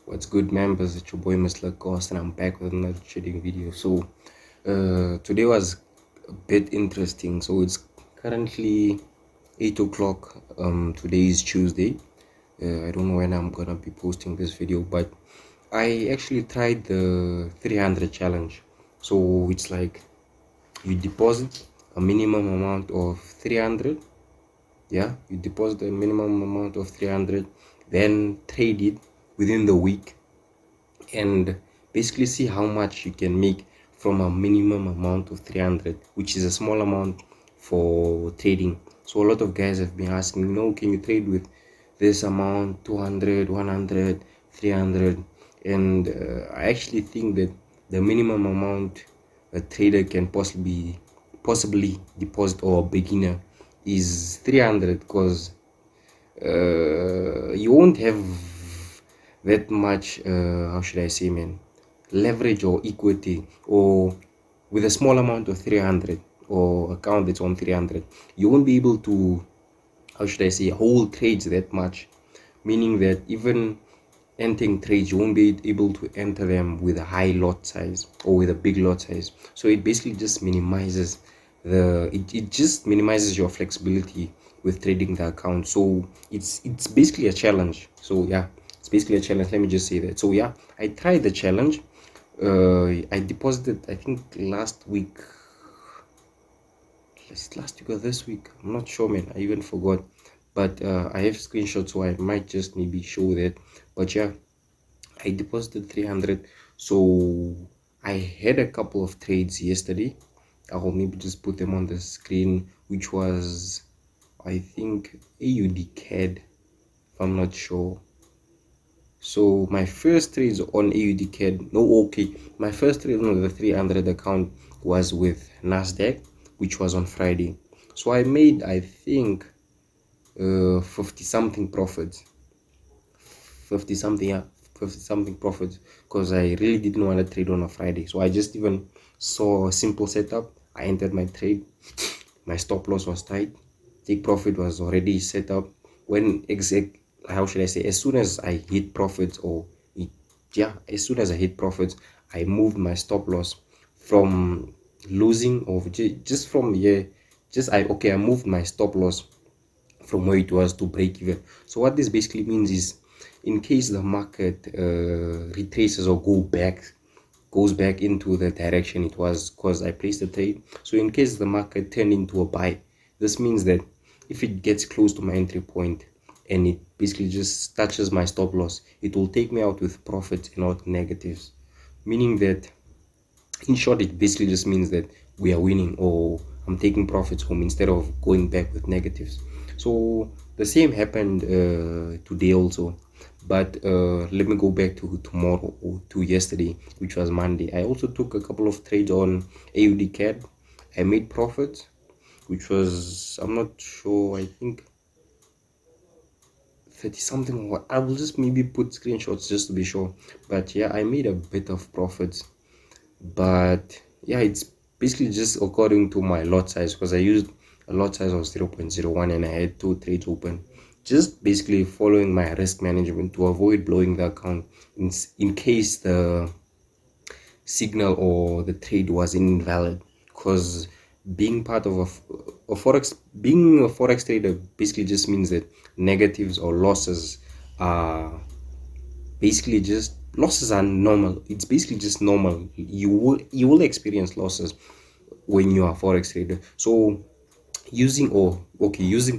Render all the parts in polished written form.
What's good, members? It's your boy Mr. Cost, and I'm back with another trading video. So today was a bit interesting. So it's currently 8 o'clock. Today is Tuesday. I don't know when I'm gonna be posting this video, but I actually tried the 300 challenge. So it's like you deposit a minimum amount of 300. Yeah, you deposit a minimum amount of 300, then trade it within the week and basically see how much you can make from a minimum amount of 300, which is a small amount for trading. So a lot of guys have been asking, no, can you trade with this amount, 200, 100, 300? And I actually think that the minimum amount a trader can possibly deposit, or a beginner, is 300, because you won't have that much how should I say, man, leverage or equity, or with a small amount of 300 or account that's on 300, you won't be able to, how should I say, hold trades that much, meaning that even entering trades, you won't be able to enter them with a high lot size or with a big lot size. So it basically just minimizes it just minimizes your flexibility with trading the account. So it's basically a challenge. So yeah, it's basically a challenge, let me just say that. So yeah, I tried the challenge. I deposited, I think last week or this week, I'm not sure, man, I even forgot, but I have screenshots, so I might just maybe show that. But yeah, I deposited 300. So I had a couple of trades yesterday. I'll maybe just put them on the screen, which was, I think, AUD CAD, if I'm not sure. So my first trades on AUD CAD, my first trade on the 300 account was with Nasdaq, which was on Friday. So I made, I think, 50 something profits. 50 something, yeah, 50 something profits, because I really didn't want to trade on a Friday. So I just even saw a simple setup. I entered my trade. My stop loss was tight. Take profit was already set up. How should I say, as soon as I hit profits, as soon as I hit profits, I moved my stop loss from losing, or just from here, I moved my stop loss from where it was to break even. So what this basically means is, in case the market retraces or goes back into the direction it was, because I placed the trade. So in case the market turned into a buy, this means that if it gets close to my entry point and it basically just touches my stop loss, it will take me out with profits and not negatives, meaning that, in short, it basically just means that we are winning, or I'm taking profits home instead of going back with negatives. So the same happened today also. But let me go back to tomorrow, or to yesterday, which was Monday. I also took a couple of trades on AUD CAD. I made profits, which was, I'm not sure, I think 30 something. I will just maybe put screenshots just to be sure. But yeah, I made a bit of profits. But yeah, it's basically just according to my lot size, because I used a lot size of 0.01 and I had 2 trades open, just basically following my risk management to avoid blowing the account in case the signal or the trade was invalid. Because being part of being a forex trader basically just means that negatives or losses are basically just, losses are normal. It's basically just normal. You will experience losses when you are a forex trader. So using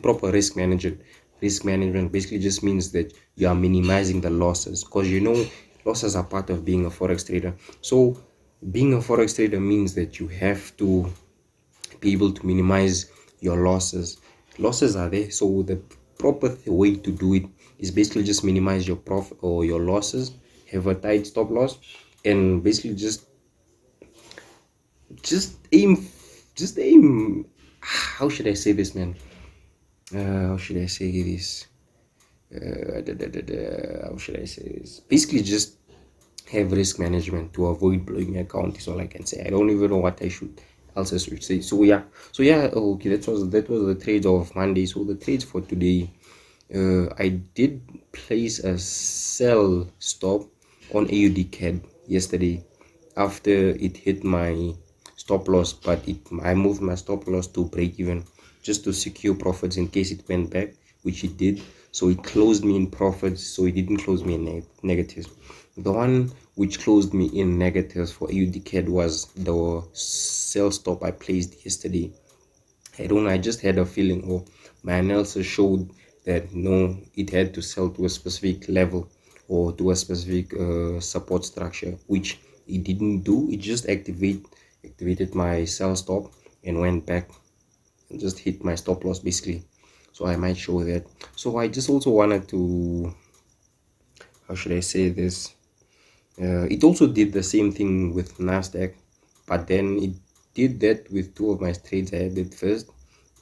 proper risk management basically just means that you are minimizing the losses, because losses are part of being a forex trader. So being a forex trader means that you have to be able to minimize your losses. Losses are there, so the proper way to do it is basically just minimize your profit or your losses, have a tight stop loss, and basically just aim. How should I say this, man? How should I say this? How should I say this? Basically, just have risk management to avoid blowing your account, is all I can say. I don't even know what I should say. So yeah, okay, that was the trades of Monday. So the trades for today, I did place a sell stop on AUD CAD yesterday after it hit my stop loss, but I moved my stop loss to break even just to secure profits in case it went back, which it did. So it closed me in profits, so it didn't close me in negatives. The one which closed me in negatives for AUD CAD was the sell stop I placed yesterday. I don't know, I just had a feeling, or my analysis showed that no, it had to sell to a specific level or to a specific support structure, which it didn't do. It just activated my sell stop and went back and just hit my stop loss basically. So I might show that. So I just also wanted to, how should I say this? It also did the same thing with Nasdaq, but then it did that with two of my trades I did first.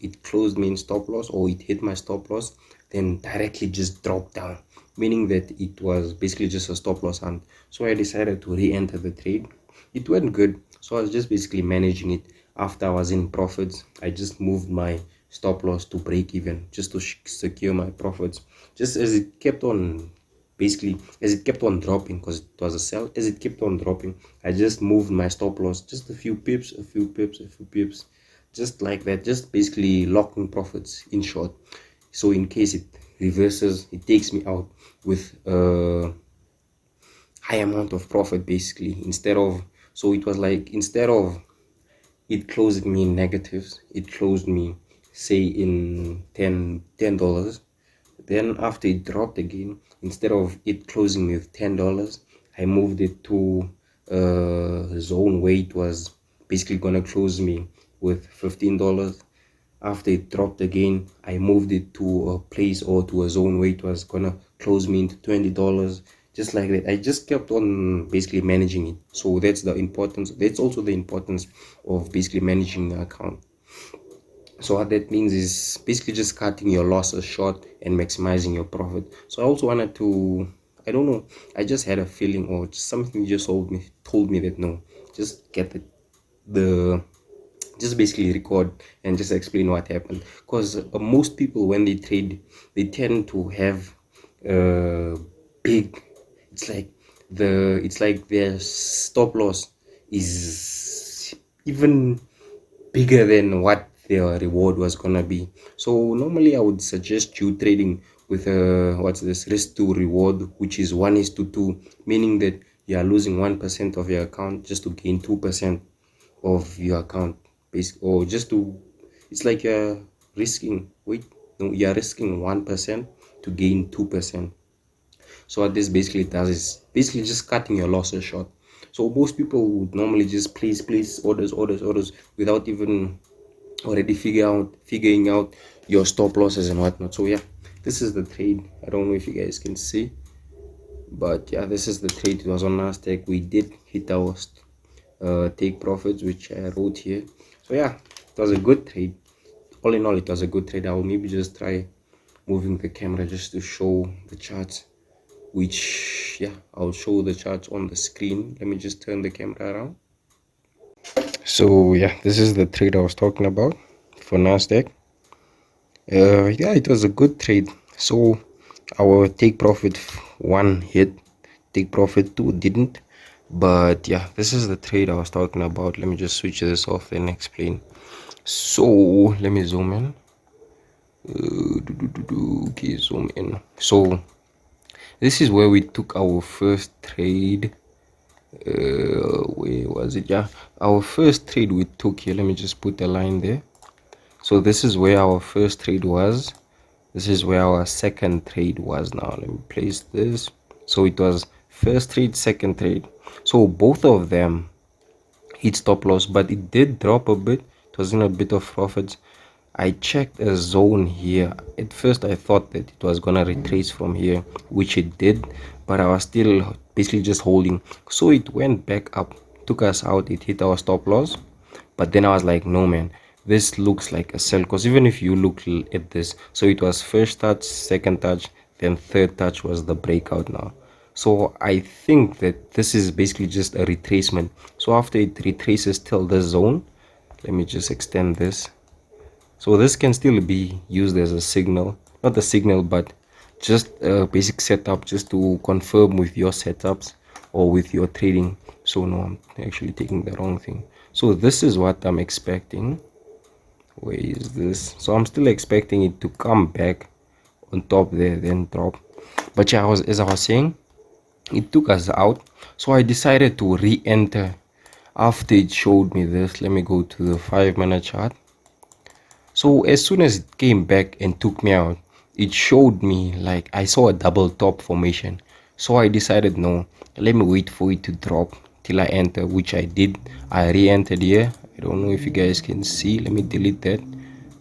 It closed me in stop loss, or it hit my stop loss, then directly just dropped down, meaning that it was basically just a stop loss hunt. So I decided to re-enter the trade. It went good, so I was just basically managing it. After I was in profits, I just moved my stop loss to break even just to secure my profits. Just as it kept on, basically as it kept on dropping, because it was a sell, as it kept on dropping, I just moved my stop loss just a few pips, a few pips, a few pips, just like that, just basically locking profits in short. So in case it reverses, it takes me out with a high amount of profit basically, instead of, so it was like, instead of it closing me in negatives, it closed me say in $10. Then after it dropped again, instead of it closing with $10, I moved it to a zone where it was basically gonna close me with $15. After it dropped again, I moved it to a place, or to a zone where it was gonna close me into $20. Just like that, I just kept on basically managing it. So that's the importance, that's also the importance of basically managing the account. So what that means is basically just cutting your losses short and maximizing your profit. So I also wanted to, I don't know, I just had a feeling, or just something just told me that no, just get the just basically record and just explain what happened. Because most people, when they trade, they tend to have big, it's like their stop loss is even bigger than what their reward was gonna be. So normally I would suggest you trading with a, what's this, risk to reward, which is 1:2, meaning that you are losing 1% of your account just to gain 2% of your account, or just to, it's like you're risking, wait, no, you're risking 1% to gain 2%. So what this basically does is basically just cutting your losses short. So most people would normally just place orders without even already figuring out your stop losses and whatnot. So yeah, this is the trade. I don't know if you guys can see, but yeah, this is the trade. It was on Nasdaq. We did hit our take profits, which I wrote here. So yeah, it was a good trade. All in all, it was a good trade. I will maybe just try moving the camera just to show the charts, which yeah, I'll show the charts on the screen. Let me just turn the camera around. So yeah, this is the trade I was talking about for Nasdaq. Yeah, it was a good trade. So our take profit one hit, take profit two didn't. But yeah, this is the trade I was talking about. Let me just switch this off and explain. So let me zoom in. Okay, zoom in. So this is where we took our first trade. Where was it? Yeah, our first trade we took here. Let me just put a line there. So this is where our first trade was. This is where our second trade was. Now let me place this. So it was first trade, second trade. So both of them hit stop loss, but it did drop a bit. It was in a bit of profits. I checked a zone here. At first I thought that it was gonna retrace from here, which it did, but I was still basically just holding. So it went back up, took us out, it hit our stop loss. But then I was like, no man, this looks like a sell, because even if you look at this, so it was first touch, second touch, then third touch was the breakout now. So I think that this is basically just a retracement. So after it retraces till this zone, let me just extend this. So this can still be used as a signal, not a signal, but just a basic setup, just to confirm with your setups or with your trading. So no, I'm actually taking the wrong thing. So this is what I'm expecting. Where is this? So I'm still expecting it to come back on top there, then drop. But yeah, as I was saying, it took us out. So I decided to re-enter after it showed me this. Let me go to the 5-minute chart. So as soon as it came back and took me out, it showed me like I saw a double top formation. So I decided, no, let me wait for it to drop till I enter, which I did. I re-entered here. I don't know if you guys can see. Let me delete that,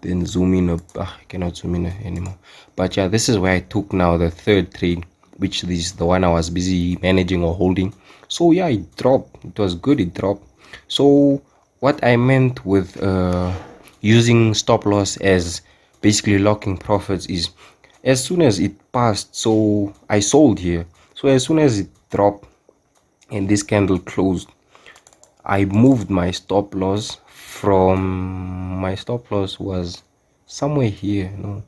then zoom in. I cannot zoom in anymore. But yeah, this is where I took now the third trade, which is the one I was busy managing or holding. So yeah, it dropped. It was good. It dropped. So what I meant with using stop loss as basically locking profits is, as soon as it passed, so I sold here. So as soon as it dropped and this candle closed, I moved my stop loss from, my stop loss was somewhere here. No,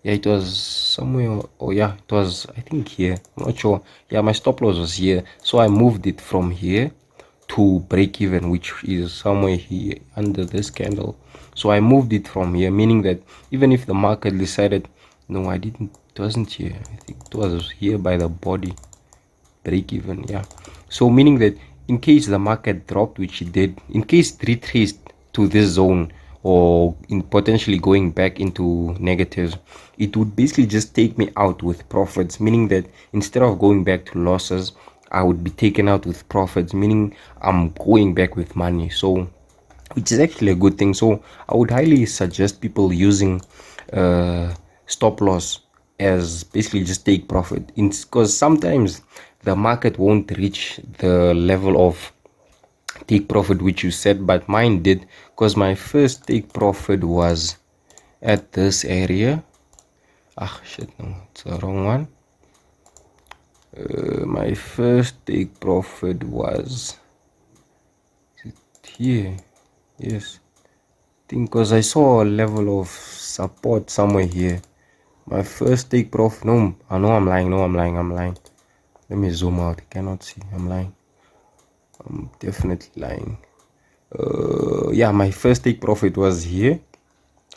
yeah, it was somewhere. Oh yeah, it was, I think, here. I'm not sure. Yeah, my stop loss was here. So I moved it from here to break even, which is somewhere here under this candle. So I moved it from here, meaning that even if the market decided, no, I didn't, it wasn't here, I think it was here by the body, break even. Yeah, so meaning that in case the market dropped, which it did, in case it retraced to this zone or in potentially going back into negatives, it would basically just take me out with profits, meaning that instead of going back to losses, I would be taken out with profits, meaning I'm going back with money. So which is actually a good thing. So I would highly suggest people using stop loss as basically just take profit, because sometimes the market won't reach the level of take profit which you set, but mine did, because my first take profit was at this area. Ah shit, no, it's the wrong one. My first take profit was here. Yes, I think because I saw a level of support somewhere here. My first take profit. No, I know I'm lying. No, I'm lying. Let me zoom out. I cannot see. I'm lying. I'm definitely lying. Yeah, my first take profit was here,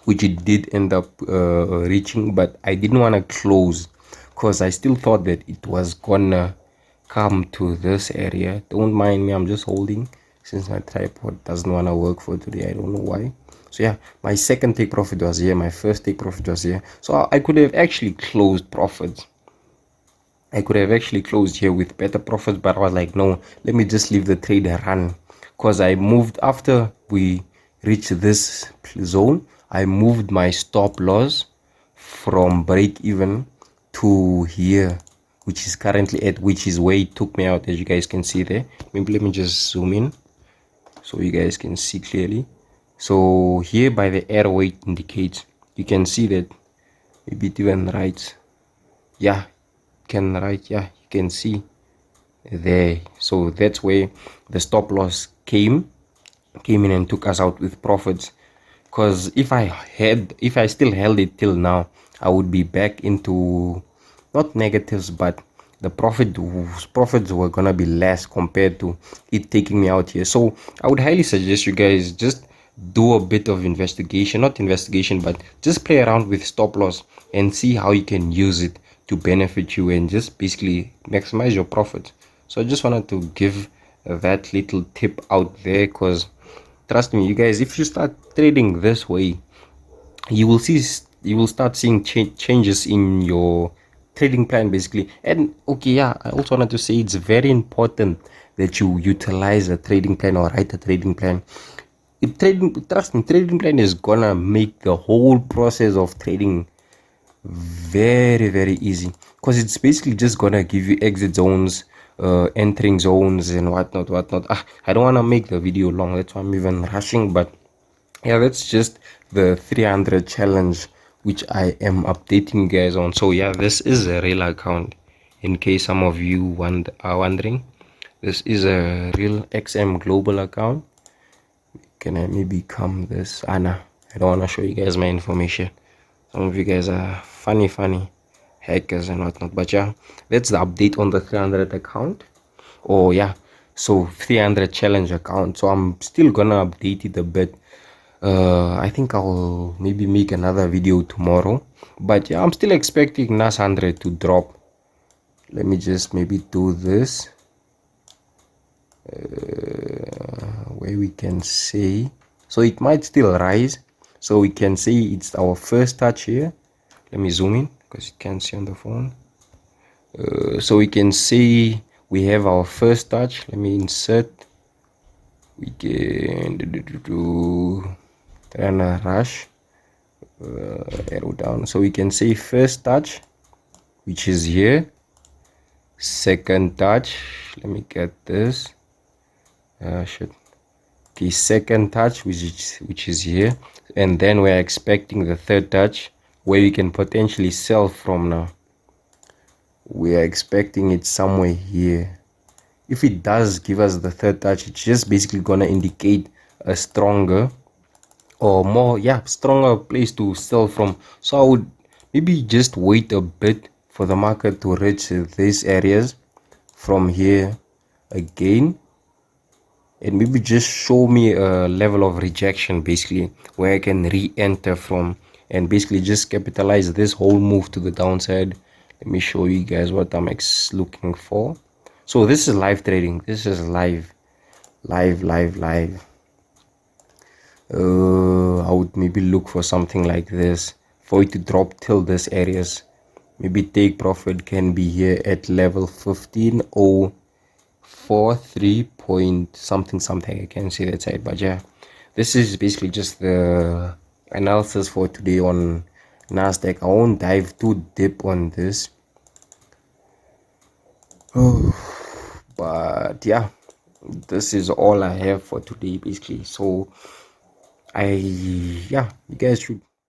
which it did end up reaching, but I didn't want to close because I still thought that it was gonna come to this area. Don't mind me, I'm just holding since my tripod doesn't want to work for today. I don't know why. So yeah, my second take profit was here, my first take profit was here. So I could have actually closed profits. I could have actually closed here with better profits, but I was like, no, let me just leave the trade run, because I moved after we reached this zone. I moved my stop loss from break even to here, which is currently at, which is where it took me out, as you guys can see there. Maybe let me just zoom in so you guys can see clearly. So here by the arrow weight indicates, you can see that, maybe it even writes, yeah, can write, yeah, you can see there. So that's where the stop loss came in and took us out with profits, because if I still held it till now, I would be back into not negatives, but the profits were gonna be less compared to it taking me out here. So I would highly suggest you guys just do a bit of investigation, not investigation, but just play around with stop loss and see how you can use it to benefit you and just basically maximize your profit. So I just wanted to give that little tip out there, because trust me, you guys, if you start trading this way, you will start seeing changes in your trading plan basically. And okay, yeah, I also wanted to say it's very important that you utilize a trading plan or write a trading plan. Trust me, trading plan is gonna make the whole process of trading very easy, because it's basically just gonna give you exit zones, entering zones and whatnot. I don't want to make the video long, that's why I'm even rushing. But yeah, that's just the 300 challenge which I am updating you guys on. So yeah, this is a real account, in case some of you are wondering. This is a real XM global account. Can I maybe come this? Nah, I don't want to show you guys my information. Some of you guys are funny hackers and whatnot. But yeah, that's the update on the 300 account. or yeah, so 300 challenge account. So I'm still gonna update it a bit. I think I'll maybe make another video tomorrow, but yeah, I'm still expecting NAS 100 to drop. Let me just maybe do this where we can say, so it might still rise, so we can say it's our first touch here. Let me zoom in because you can't see on the phone. So we can say we have our first touch. Let me insert. We can do and rush arrow down, so we can say first touch, which is here. Second touch, let me get this. Shit. Okay, second touch, which is here, and then we're expecting the third touch where we can potentially sell from. Now we are expecting it somewhere here. If it does give us the third touch, it's just basically gonna indicate a stronger or more, yeah, stronger place to sell from. So I would maybe just wait a bit for the market to reach these areas from here again, and maybe just show me a level of rejection basically where I can re-enter from, and basically just capitalize this whole move to the downside. Let me show you guys what I'm looking for. So this is live trading. This is live. I would maybe look for something like this for it to drop till this areas. Maybe take profit can be here at level 15,043 point something. I can't see that side, but yeah, this is basically just the analysis for today on Nasdaq. I won't dive too deep on this. But yeah, this is all I have for today basically. So yeah, you guys should